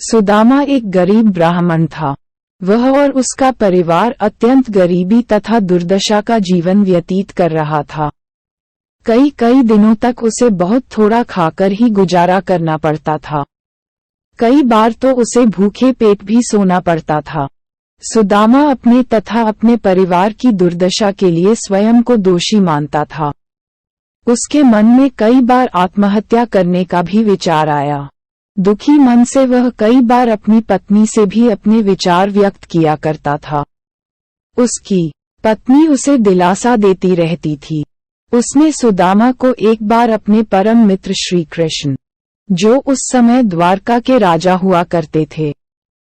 सुदामा एक गरीब ब्राह्मण था। वह और उसका परिवार अत्यंत गरीबी तथा दुर्दशा का जीवन व्यतीत कर रहा था। कई कई दिनों तक उसे बहुत थोड़ा खाकर ही गुजारा करना पड़ता था। कई बार तो उसे भूखे पेट भी सोना पड़ता था। सुदामा अपने तथा अपने परिवार की दुर्दशा के लिए स्वयं को दोषी मानता था। उसके मन में कई बार आत्महत्या करने का भी विचार आया। दुखी मन से वह कई बार अपनी पत्नी से भी अपने विचार व्यक्त किया करता था। उसकी पत्नी उसे दिलासा देती रहती थी। उसने सुदामा को एक बार अपने परम मित्र श्री कृष्ण, जो उस समय द्वारका के राजा हुआ करते थे,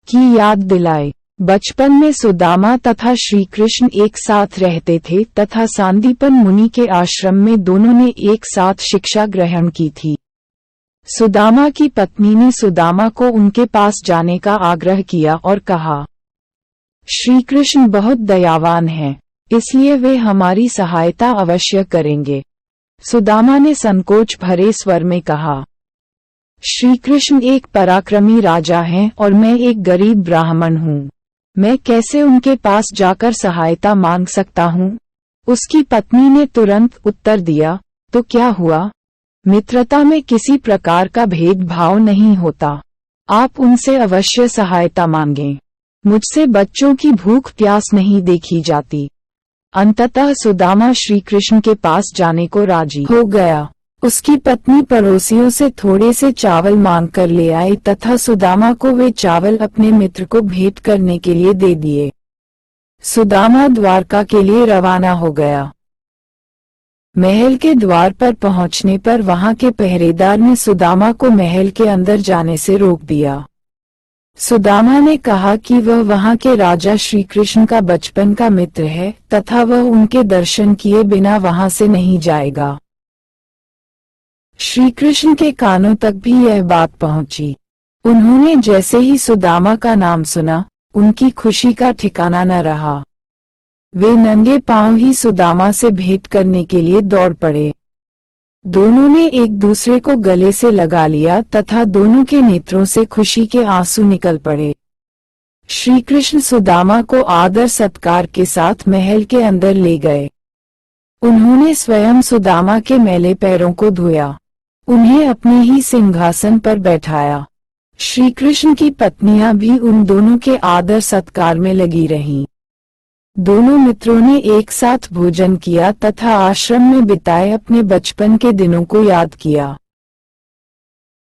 की याद दिलाए। बचपन में सुदामा तथा श्री कृष्ण एक साथ रहते थे तथा सांदीपन मुनि के आश्रम में दोनों ने एक साथ शिक्षा ग्रहण की थी। सुदामा की पत्नी ने सुदामा को उनके पास जाने का आग्रह किया और कहा, श्री कृष्ण बहुत दयावान हैं, इसलिए वे हमारी सहायता अवश्य करेंगे। सुदामा ने संकोच भरे स्वर में कहा, श्री कृष्ण एक पराक्रमी राजा हैं और मैं एक गरीब ब्राह्मण हूँ। मैं कैसे उनके पास जाकर सहायता मांग सकता हूँ? उसकी पत्नी ने तुरंत उत्तर दिया, तो क्या हुआ? मित्रता में किसी प्रकार का भेदभाव नहीं होता। आप उनसे अवश्य सहायता मांगें। मुझसे बच्चों की भूख प्यास नहीं देखी जाती। अंततः सुदामा श्री कृष्ण के पास जाने को राजी हो गया। उसकी पत्नी पड़ोसियों से थोड़े से चावल मांग कर ले आई तथा सुदामा को वे चावल अपने मित्र को भेंट करने के लिए दे दिए। सुदामा द्वारका के लिए रवाना हो गया। महल के द्वार पर पहुंचने पर वहां के पहरेदार ने सुदामा को महल के अंदर जाने से रोक दिया। सुदामा ने कहा कि वह वहां के राजा श्री कृष्ण का बचपन का मित्र है तथा वह उनके दर्शन किए बिना वहां से नहीं जाएगा। श्री कृष्ण के कानों तक भी यह बात पहुंची। उन्होंने जैसे ही सुदामा का नाम सुना, उनकी खुशी का ठिकाना न रहा। वे नंगे पांव ही सुदामा से भेंट करने के लिए दौड़ पड़े। दोनों ने एक दूसरे को गले से लगा लिया तथा दोनों के नेत्रों से खुशी के आंसू निकल पड़े। श्री कृष्ण सुदामा को आदर सत्कार के साथ महल के अंदर ले गए। उन्होंने स्वयं सुदामा के मैले पैरों को धोया। उन्हें अपने ही सिंहासन पर बैठाया। श्री कृष्ण की पत्नियां भी उन दोनों के आदर सत्कार में लगी रहीं। दोनों मित्रों ने एक साथ भोजन किया तथा आश्रम में बिताए अपने बचपन के दिनों को याद किया।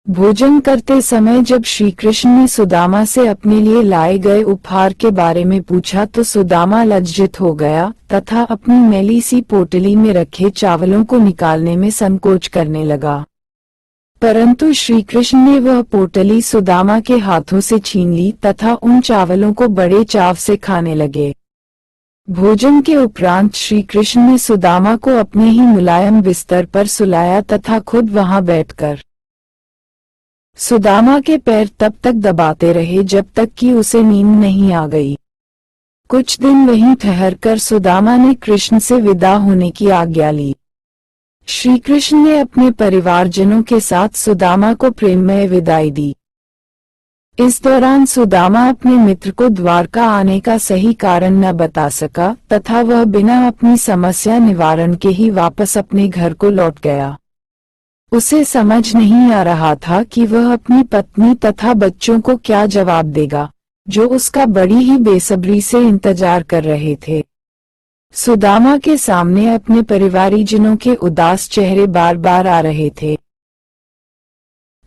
भोजन करते समय जब श्री कृष्ण ने सुदामा से अपने लिए लाए गए उपहार के बारे में पूछा तो सुदामा लज्जित हो गया तथा अपनी मैली सी पोटली में रखे चावलों को निकालने में संकोच करने लगा। परंतु श्री कृष्ण ने वह पोटली सुदामा के हाथों से छीन ली तथा उन चावलों को बड़े चाव से खाने लगे। भोजन के उपरांत श्री कृष्ण ने सुदामा को अपने ही मुलायम बिस्तर पर सुलाया तथा खुद वहां बैठकर सुदामा के पैर तब तक दबाते रहे जब तक कि उसे नींद नहीं आ गई। कुछ दिन वहीं ठहरकर सुदामा ने कृष्ण से विदा होने की आज्ञा ली। श्री कृष्ण ने अपने परिवारजनों के साथ सुदामा को प्रेममय विदाई दी। इस दौरान सुदामा अपने मित्र को द्वारका आने का सही कारण न बता सका तथा वह बिना अपनी समस्या निवारण के ही वापस अपने घर को लौट गया। उसे समझ नहीं आ रहा था कि वह अपनी पत्नी तथा बच्चों को क्या जवाब देगा, जो उसका बड़ी ही बेसब्री से इंतजार कर रहे थे। सुदामा के सामने अपने परिवारीजनों के उदास चेहरे बार बार आ रहे थे।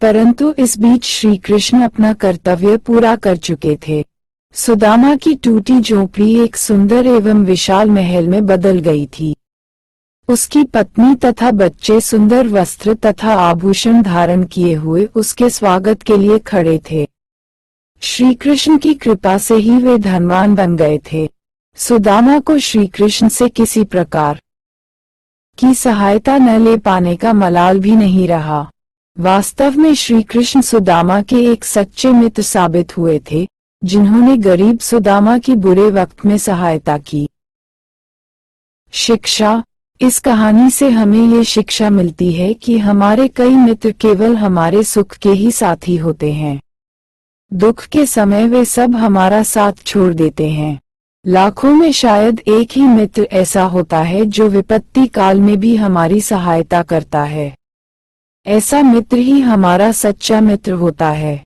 परंतु इस बीच श्री कृष्ण अपना कर्तव्य पूरा कर चुके थे। सुदामा की टूटी झोंपड़ी एक सुंदर एवं विशाल महल में बदल गई थी। उसकी पत्नी तथा बच्चे सुंदर वस्त्र तथा आभूषण धारण किए हुए उसके स्वागत के लिए खड़े थे। श्री कृष्ण की कृपा से ही वे धनवान बन गए थे। सुदामा को श्री कृष्ण से किसी प्रकार की सहायता न ले पाने का मलाल भी नहीं रहा। वास्तव में श्री कृष्ण सुदामा के एक सच्चे मित्र साबित हुए थे, जिन्होंने गरीब सुदामा की बुरे वक्त में सहायता की। शिक्षा। इस कहानी से हमें ये शिक्षा मिलती है कि हमारे कई मित्र केवल हमारे सुख के ही साथी होते हैं। दुख के समय वे सब हमारा साथ छोड़ देते हैं। लाखों में शायद एक ही मित्र ऐसा होता है जो विपत्ति काल में भी हमारी सहायता करता है। ऐसा मित्र ही हमारा सच्चा मित्र होता है।